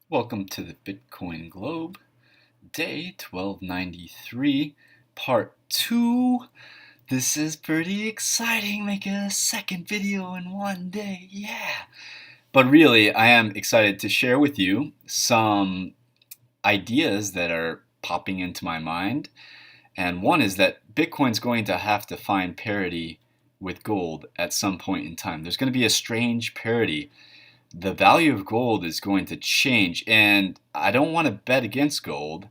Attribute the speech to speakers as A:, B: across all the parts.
A: Welcome to the Bitcoin Globe, day 1293, part 2. This is pretty exciting, making a second video in one day, yeah! But really, I am excited to share with you some ideas that are popping into my mind. And one is that Bitcoin's going to have to find parity with gold at some point in time. There's going to be a strange parity. The value of gold is going to change. And I don't want to bet against gold,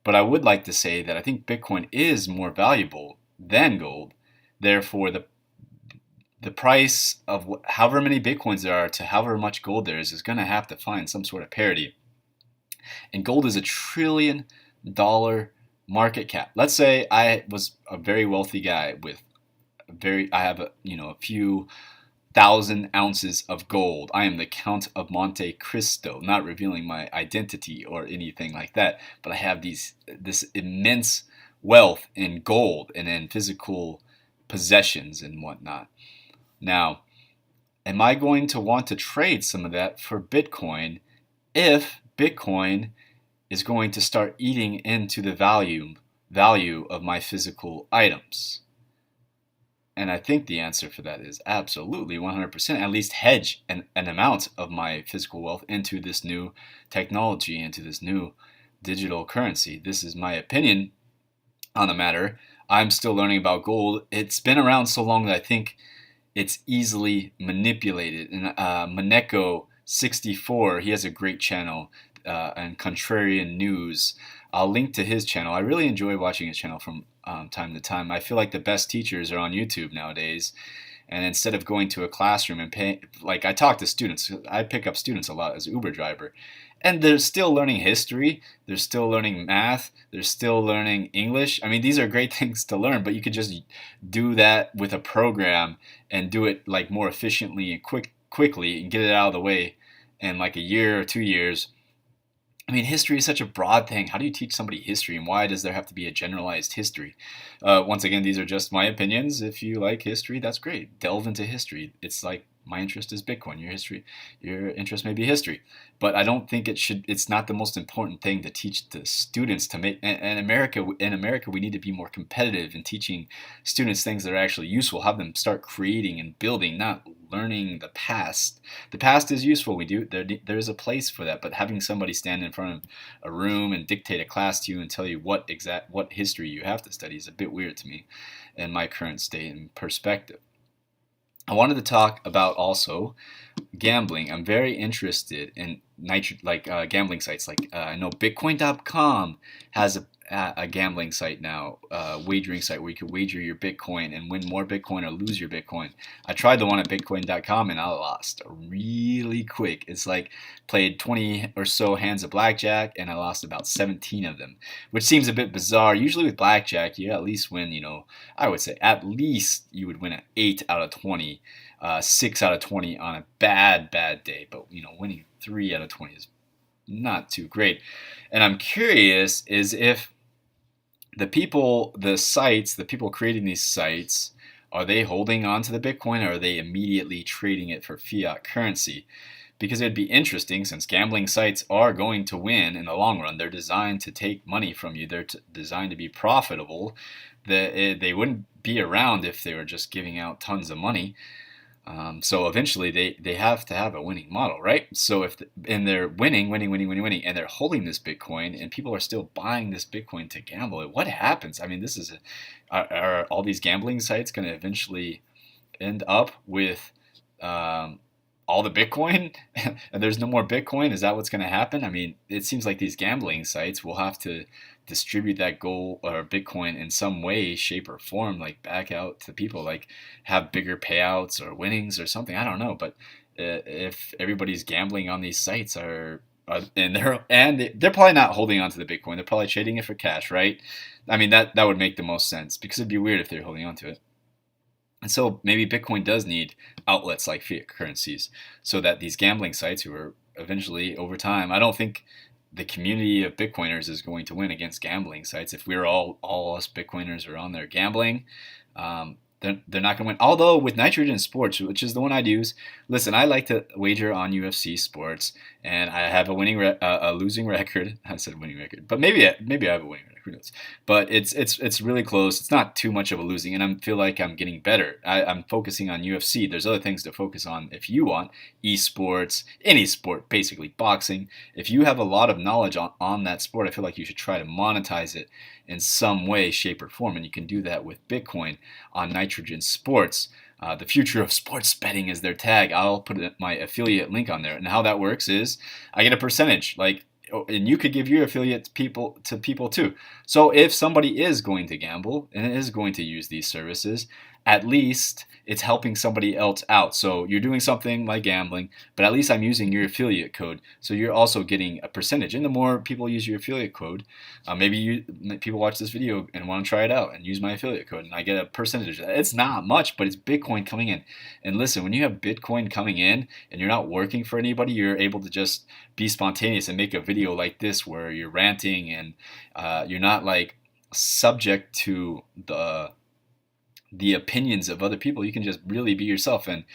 A: but I would like to say that I think Bitcoin is more valuable than gold. Therefore, the price of however many Bitcoins there are to however much gold there is going to have to find some sort of parity. And gold is $1 trillion market cap. Let's say I was a very wealthy guy with I have a few thousand ounces of gold. I am the Count of Monte Cristo, not revealing my identity or anything like that, but I have this immense wealth in gold and in physical possessions and whatnot. Now, am I going to want to trade some of that for Bitcoin if Bitcoin is going to start eating into the value of my physical items? And I think the answer for that is absolutely 100%, at least hedge an amount of my physical wealth into this new technology, into this new digital currency. This is my opinion on the matter. I'm still learning about gold. It's been around so long that I think it's easily manipulated. And Maneko64, he has a great channel, and Contrarian News. I'll link to his channel. I really enjoy watching his channel from time to time. I feel like the best teachers are on YouTube nowadays. And instead of going to a classroom and pay, like I talk to students, I pick up students a lot as an Uber driver. And they're still learning history, they're still learning math, they're still learning English. I mean, these are great things to learn, but you could just do that with a program and do it like more efficiently and quickly and get it out of the way in like a year or 2 years. I mean, history is such a broad thing. How do you teach somebody history, and why does there have to be a generalized history? Once again, these are just my opinions. If you like history, that's great. Delve into history. It's like my interest is Bitcoin. Your interest may be history. But I don't think it should. It's not the most important thing to teach the students to make. And in America, we need to be more competitive in teaching students things that are actually useful. Have them start creating and building, not learning the past. The past is useful. There is a place for that, but having somebody stand in front of a room and dictate a class to you and tell you what history you have to study is a bit weird to me in my current state and perspective. I wanted to talk about also gambling. I'm very interested in gambling sites. I know Bitcoin.com has a gambling site now, wagering site where you could wager your Bitcoin and win more Bitcoin or lose your Bitcoin. I tried the one at Bitcoin.com and I lost really quick. It's like played 20 or so hands of blackjack and I lost about 17 of them, which seems a bit bizarre. Usually with blackjack, you at least win, I would say at least you would win an 8 out of 20, 6 out of 20 on a bad day. But, winning 3 out of 20 is not too great. And I'm curious is if the people creating these sites, are they holding on to the Bitcoin or are they immediately trading it for fiat currency? Because it'd be interesting since gambling sites are going to win in the long run. They're designed to take money from you. They're designed to be profitable. They wouldn't be around if they were just giving out tons of money. So eventually they have to have a winning model, right? So and they're winning, and they're holding this Bitcoin, and people are still buying this Bitcoin to gamble. What happens? I mean, are all these gambling sites going to eventually end up with all the Bitcoin, and there's no more Bitcoin? Is that what's going to happen? I mean, it seems like these gambling sites will have to distribute that gold or Bitcoin in some way, shape, or form, like back out to people, like have bigger payouts or winnings or something. I don't know, but if everybody's gambling on these sites they're probably not holding on to the Bitcoin. They're probably trading it for cash, right? I mean, that would make the most sense because it'd be weird if they're holding on to it. And so maybe Bitcoin does need outlets like fiat currencies so that these gambling sites who are eventually over time, I don't think the community of Bitcoiners is going to win against gambling sites. If we're all us Bitcoiners are on there gambling, they're not going to win. Although with Nitrogen Sports, which is the one I'd use, listen, I like to wager on UFC sports, and I have a losing record. I said winning record, but maybe I have a winning record. Who knows? But it's really close. It's not too much of a losing, and I feel like I'm getting better. I'm focusing on UFC. There's other things to focus on if you want esports, any sport, basically boxing. If you have a lot of knowledge on that sport, I feel like you should try to monetize it in some way, shape, or form, and you can do that with Bitcoin on Nitrogen Sports. The future of sports betting is their tag. I'll put my affiliate link on there. And how that works is I get a percentage, and you could give your affiliate to people too. So if somebody is going to gamble and is going to use these services, at least it's helping somebody else out. So you're doing something like gambling, but at least I'm using your affiliate code. So you're also getting a percentage. And the more people use your affiliate code, maybe people watch this video and want to try it out and use my affiliate code, and I get a percentage. It's not much, but it's Bitcoin coming in. And listen, when you have Bitcoin coming in and you're not working for anybody, you're able to just be spontaneous and make a video like this where you're ranting and you're not like subject to the opinions of other people. You can just really be yourself and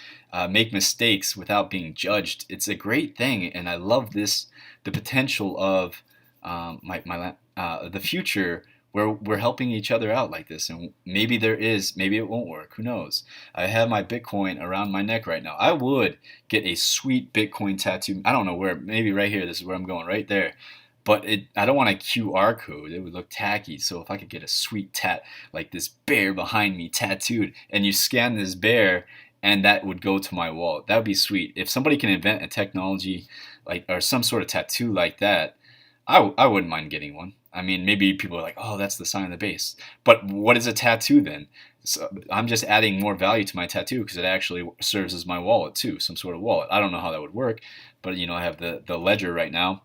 A: make mistakes without being judged. It's a great thing, and I love the potential of the future where we're helping each other out like this. And maybe it won't work. Who knows? I have my Bitcoin around my neck right now. I would get a sweet Bitcoin tattoo. I don't know where. Maybe right here. This is where I'm going. Right there. But I don't want a QR code. It would look tacky. So if I could get a sweet like this bear behind me tattooed, and you scan this bear, and that would go to my wallet, that would be sweet. If somebody can invent a technology or some sort of tattoo like that, I wouldn't mind getting one. I mean, maybe people are like, oh, that's the sign of the base. But what is a tattoo then? So I'm just adding more value to my tattoo because it actually serves as my wallet too, some sort of wallet. I don't know how that would work, but I have the ledger right now.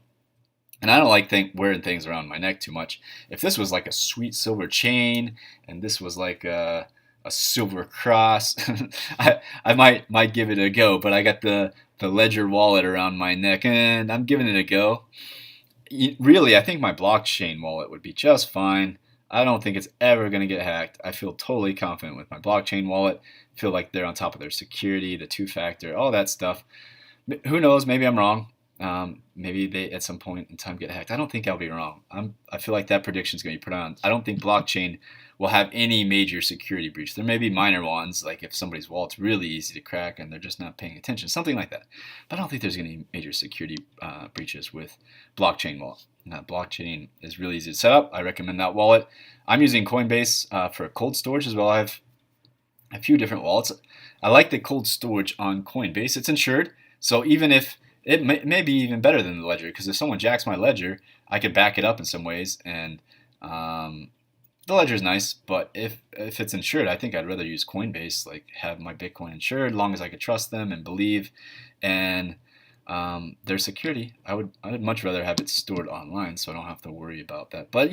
A: And I don't like wearing things around my neck too much. If this was like a sweet silver chain, and this was like a silver cross, I might give it a go. But I got the Ledger wallet around my neck, and I'm giving it a go. Really, I think my blockchain wallet would be just fine. I don't think it's ever going to get hacked. I feel totally confident with my blockchain wallet. I feel like they're on top of their security, the two-factor, all that stuff. Who knows? Maybe I'm wrong. Maybe they at some point in time get hacked. I don't think I'll be wrong. I feel like that prediction is going to be put on. I don't think blockchain will have any major security breach. There may be minor ones, like if somebody's wallet's really easy to crack and they're just not paying attention, something like that. But I don't think there's going to be major security breaches with blockchain wallet. Blockchain is really easy to set up. I recommend that wallet. I'm using Coinbase for cold storage as well. I have a few different wallets. I like the cold storage on Coinbase. It's insured, so even if it may be even better than the ledger, because if someone jacks my ledger, I could back it up in some ways, and the ledger is nice. But if it's insured, I think I'd rather use Coinbase, like have my Bitcoin insured, as long as I could trust them and believe, and their security. I'd much rather have it stored online, so I don't have to worry about that. But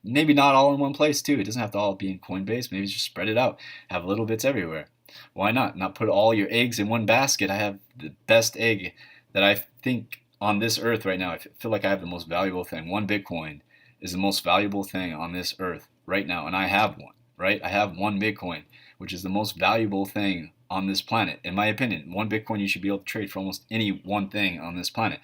A: maybe not all in one place too. It doesn't have to all be in Coinbase. Maybe just spread it out, have little bits everywhere. Why not? Not put all your eggs in one basket. I have the best egg that I think on this earth right now. I feel like I have the most valuable thing. One Bitcoin is the most valuable thing on this earth right now, and I have one, right? I have one Bitcoin, which is the most valuable thing on this planet, in my opinion. One Bitcoin, you should be able to trade for almost any one thing on this planet.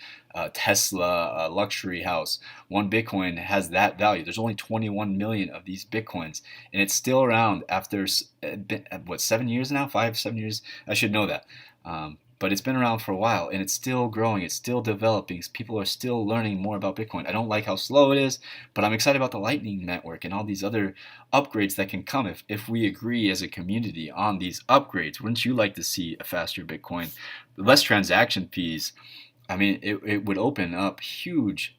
A: Tesla, a luxury house. One Bitcoin has that value. There's only 21 million of these Bitcoins, and it's still around after, 7 years now? 7 years? I should know that. But it's been around for a while, and it's still growing. It's still developing. People are still learning more about Bitcoin. I don't like how slow it is, but I'm excited about the Lightning Network and all these other upgrades that can come if we agree as a community on these upgrades. Wouldn't you like to see a faster Bitcoin? Less transaction fees. I mean, it would open up huge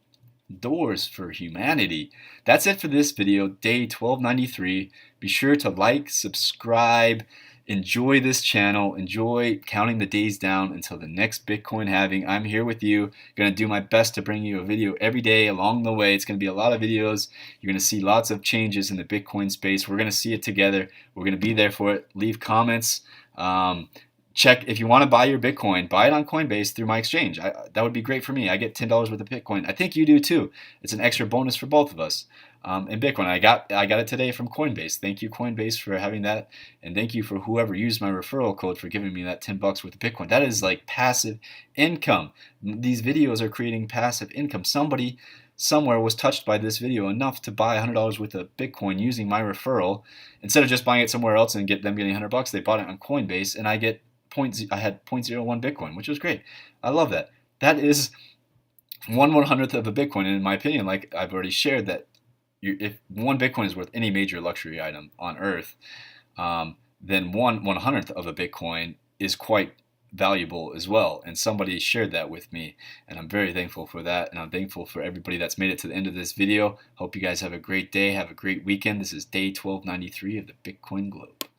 A: doors for humanity. That's it for this video, day 1293. Be sure to like, subscribe, enjoy this channel, enjoy counting the days down until the next Bitcoin halving. I'm here with you, going to do my best to bring you a video every day along the way. It's going to be a lot of videos. You're going to see lots of changes in the Bitcoin space. We're going to see it together. We're going to be there for it. Leave comments. check if you want to buy your Bitcoin, buy it on Coinbase through my exchange. That would be great for me. I get $10 worth of Bitcoin. I think you do too. It's an extra bonus for both of us. In Bitcoin, I got it today from Coinbase. Thank you, Coinbase, for having that, and thank you for whoever used my referral code for giving me that $10 worth of Bitcoin. That is like passive income. These videos are creating passive income. Somebody somewhere was touched by this video enough to buy $100 worth of Bitcoin using my referral. Instead of just buying it somewhere else and getting $100, they bought it on Coinbase, and I had zero point 0.01 Bitcoin, which was great. I love that. That is 1/100th of a Bitcoin, and in my opinion, like I've already shared, that if one Bitcoin is worth any major luxury item on Earth, then 1/100th of a Bitcoin is quite valuable as well. And somebody shared that with me, and I'm very thankful for that. And I'm thankful for everybody that's made it to the end of this video. Hope you guys have a great day. Have a great weekend. This is day 1293 of the Bitcoin Globe.